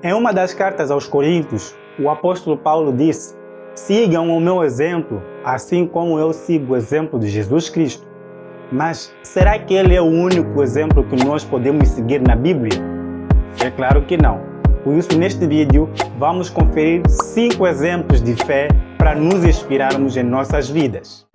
Em uma das cartas aos Coríntios, o apóstolo Paulo disse: sigam o meu exemplo, assim como eu sigo o exemplo de Jesus Cristo. Mas será que ele é o único exemplo que nós podemos seguir na Bíblia? É claro que não. Por isso, neste vídeo, vamos conferir 5 exemplos de fé para nos inspirarmos em nossas vidas.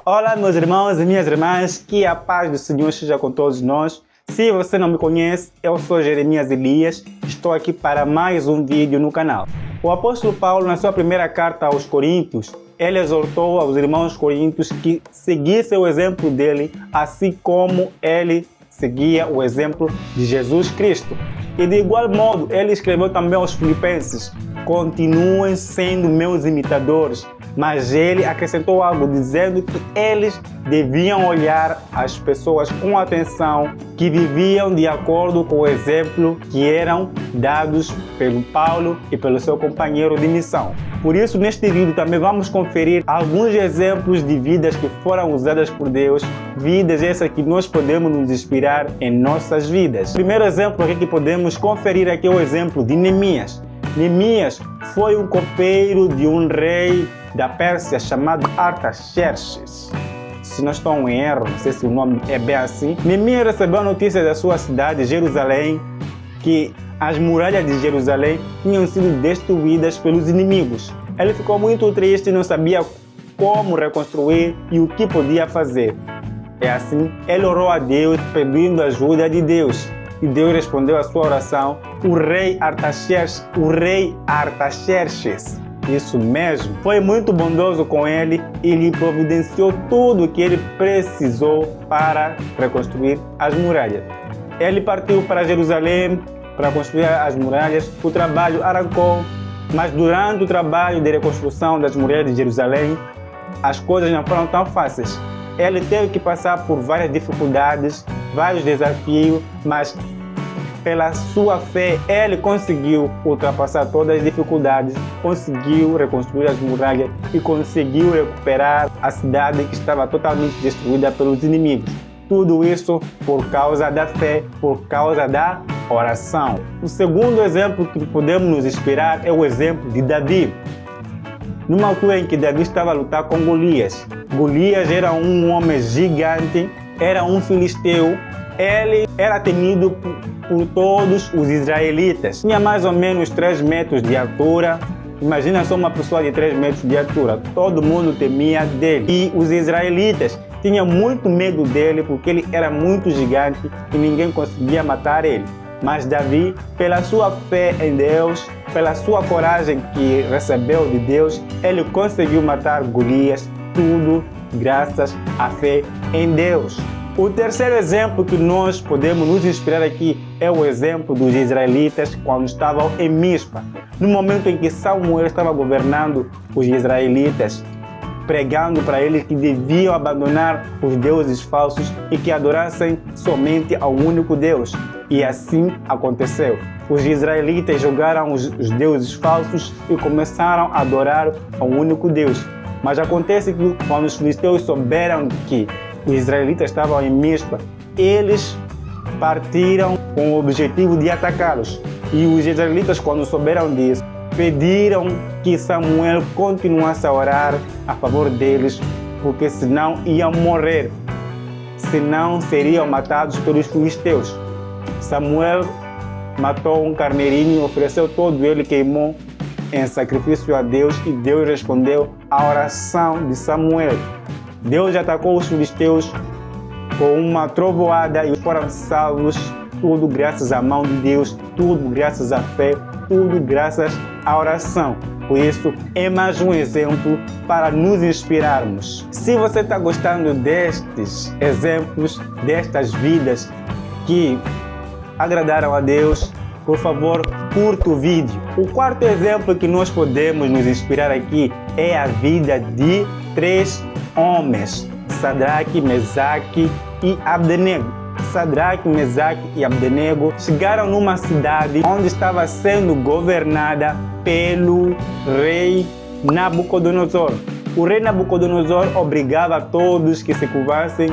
Olá, meus irmãos e minhas irmãs, que a paz do Senhor esteja com todos nós. Se você não me conhece, eu sou Jeremias Elias, estou aqui para mais um vídeo no canal. O apóstolo Paulo, na sua primeira carta aos Coríntios, ele exortou aos irmãos coríntios que seguissem o exemplo dele, assim como ele seguia o exemplo de Jesus Cristo. E de igual modo, ele escreveu também aos Filipenses: continuem sendo meus imitadores. Mas ele acrescentou algo dizendo que eles deviam olhar as pessoas com atenção, que viviam de acordo com o exemplo que eram dados pelo Paulo e pelo seu companheiro de missão. Por isso, neste vídeo também vamos conferir alguns exemplos de vidas que foram usadas por Deus, vidas essas que nós podemos nos inspirar em nossas vidas. O primeiro exemplo aqui que podemos conferir aqui é o exemplo de Neemias. Neemias foi um copeiro de um rei da Pérsia chamado Artaxerxes. Se não estou em erro, não sei se o nome é bem assim. Neemias recebeu a notícia da sua cidade, Jerusalém, que as muralhas de Jerusalém tinham sido destruídas pelos inimigos. Ele ficou muito triste e não sabia como reconstruir e o que podia fazer. É assim, ele orou a Deus pedindo ajuda de Deus. E Deus respondeu a sua oração. O rei Artaxerxes, isso mesmo, foi muito bondoso com ele e lhe providenciou tudo o que ele precisou para reconstruir as muralhas. Ele partiu para Jerusalém para construir as muralhas. O trabalho arrancou, mas durante o trabalho de reconstrução das muralhas de Jerusalém, as coisas não foram tão fáceis. Ele teve que passar por várias dificuldades, vários desafios, mas pela sua fé, ele conseguiu ultrapassar todas as dificuldades, conseguiu reconstruir as muralhas e conseguiu recuperar a cidade que estava totalmente destruída pelos inimigos. Tudo isso por causa da fé, por causa da oração. O segundo exemplo que podemos nos inspirar é o exemplo de Davi. Numa altura em que Davi estava a lutar com Golias. Golias era um homem gigante, era um filisteu. Ele era temido por todos os israelitas. Tinha mais ou menos 3 metros de altura. Imagina só uma pessoa de 3 metros de altura. Todo mundo temia dele. E os israelitas tinham muito medo dele porque ele era muito gigante e ninguém conseguia matar ele. Mas Davi, pela sua fé em Deus, pela sua coragem que recebeu de Deus, ele conseguiu matar Golias, tudo graças à fé em Deus. O terceiro exemplo que nós podemos nos inspirar aqui é o exemplo dos israelitas quando estavam em Mispa. No momento em que Samuel estava governando os israelitas, pregando para eles que deviam abandonar os deuses falsos e que adorassem somente ao único Deus. E assim aconteceu. Os israelitas jogaram os deuses falsos e começaram a adorar ao único Deus. Mas acontece que quando os filisteus souberam que os israelitas estavam em Mispa, eles partiram com o objetivo de atacá-los. E os israelitas, quando souberam disso, pediram que Samuel continuasse a orar a favor deles, porque senão iam morrer, senão seriam matados pelos filisteus. Samuel matou um carneirinho, ofereceu todo ele, queimou em sacrifício a Deus, e Deus respondeu à oração de Samuel. Deus atacou os filisteus com uma trovoada e foram salvos, tudo graças à mão de Deus, tudo graças à fé, tudo graças à oração. Por isso, é mais um exemplo para nos inspirarmos. Se você está gostando destes exemplos, destas vidas que agradaram a Deus, por favor, curta o vídeo. O quarto exemplo que nós podemos nos inspirar aqui é a vida de 3 homens: Sadraque, Mesaque e Abdenego. Sadraque, Mesaque e Abdenego chegaram numa cidade onde estava sendo governada pelo rei Nabucodonosor. O rei Nabucodonosor obrigava a todos que se curvassem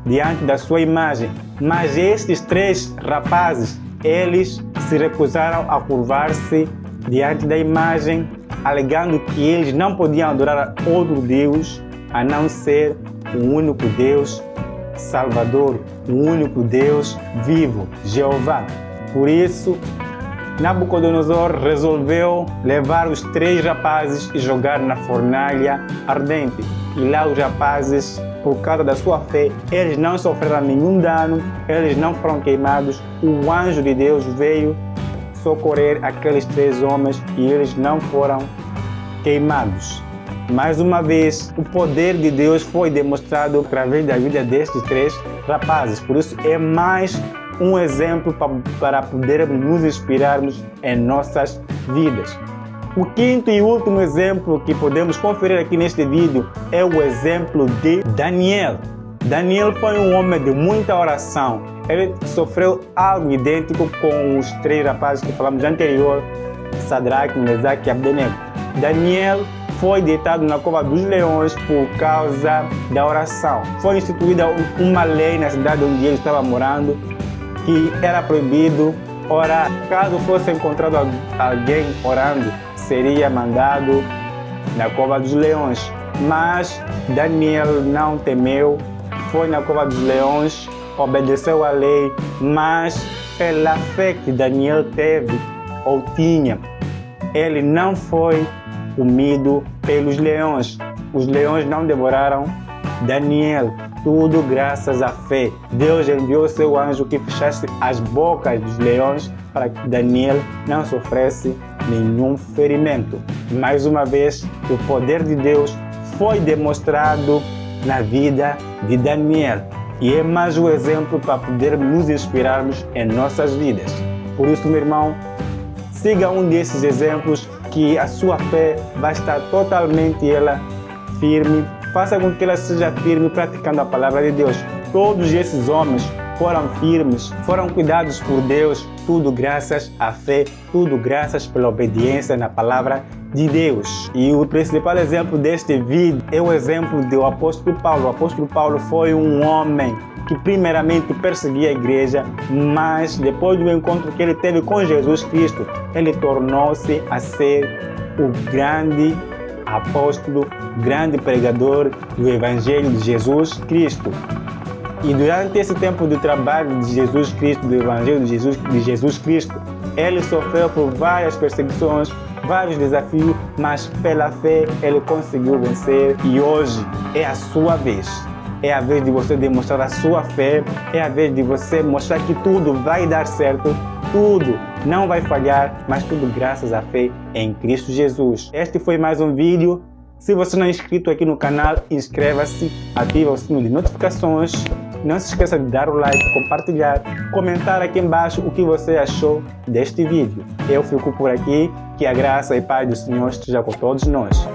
diante da sua imagem. Mas estes 3 rapazes, eles se recusaram a curvar-se diante da imagem, alegando que eles não podiam adorar outro Deus a não ser o único Deus Salvador, o único Deus vivo, Jeová. Por isso, Nabucodonosor resolveu levar os 3 rapazes e jogar na fornalha ardente. E lá os rapazes, por causa da sua fé, eles não sofreram nenhum dano, eles não foram queimados. O anjo de Deus veio socorrer aqueles 3 homens e eles não foram queimados. Mais uma vez, o poder de Deus foi demonstrado através da vida destes 3 rapazes. Por isso, é mais um exemplo para podermos nos inspirarmos em nossas vidas. O 5º e último exemplo que podemos conferir aqui neste vídeo é o exemplo de Daniel. Daniel foi um homem de muita oração. Ele sofreu algo idêntico com os 3 rapazes que falamos anterior, Sadraque, Mesaque e Abdenego. Daniel foi deitado na cova dos leões por causa da oração. Foi instituída uma lei na cidade onde ele estava morando que era proibido orar. Caso fosse encontrado alguém orando, seria mandado na cova dos leões. Mas Daniel não temeu, foi na cova dos leões, obedeceu à lei, mas pela fé que Daniel teve ou tinha, ele não foi comido pelos leões. Os leões não devoraram Daniel, tudo graças à fé. Deus enviou seu anjo que fechasse as bocas dos leões para que Daniel não sofresse nenhum ferimento. Mais uma vez, o poder de Deus foi demonstrado na vida de Daniel. E é mais um exemplo para poder nos inspirarmos em nossas vidas. Por isso, meu irmão, siga um desses exemplos que a sua fé vai estar totalmente firme. Faça com que ela seja firme praticando a palavra de Deus. Todos esses homens foram firmes, foram cuidados por Deus, tudo graças à fé, tudo graças pela obediência na palavra de Deus. E o principal exemplo deste vídeo é o exemplo do apóstolo Paulo. O apóstolo Paulo foi um homem que primeiramente perseguia a igreja, mas depois do encontro que ele teve com Jesus Cristo, ele tornou-se a ser o grande apóstolo, grande pregador do Evangelho de Jesus Cristo. E durante esse tempo de trabalho de Jesus Cristo, do Evangelho de Jesus Cristo, ele sofreu por várias perseguições, vários desafios, mas pela fé ele conseguiu vencer. E hoje é a sua vez. É a vez de você demonstrar a sua fé, é a vez de você mostrar que tudo vai dar certo, tudo não vai falhar, mas tudo graças à fé em Cristo Jesus. Este foi mais um vídeo. Se você não é inscrito aqui no canal, inscreva-se, ative o sino de notificações. Não se esqueça de dar o like, compartilhar, comentar aqui embaixo o que você achou deste vídeo. Eu fico por aqui, que a graça e paz do Senhor esteja com todos nós.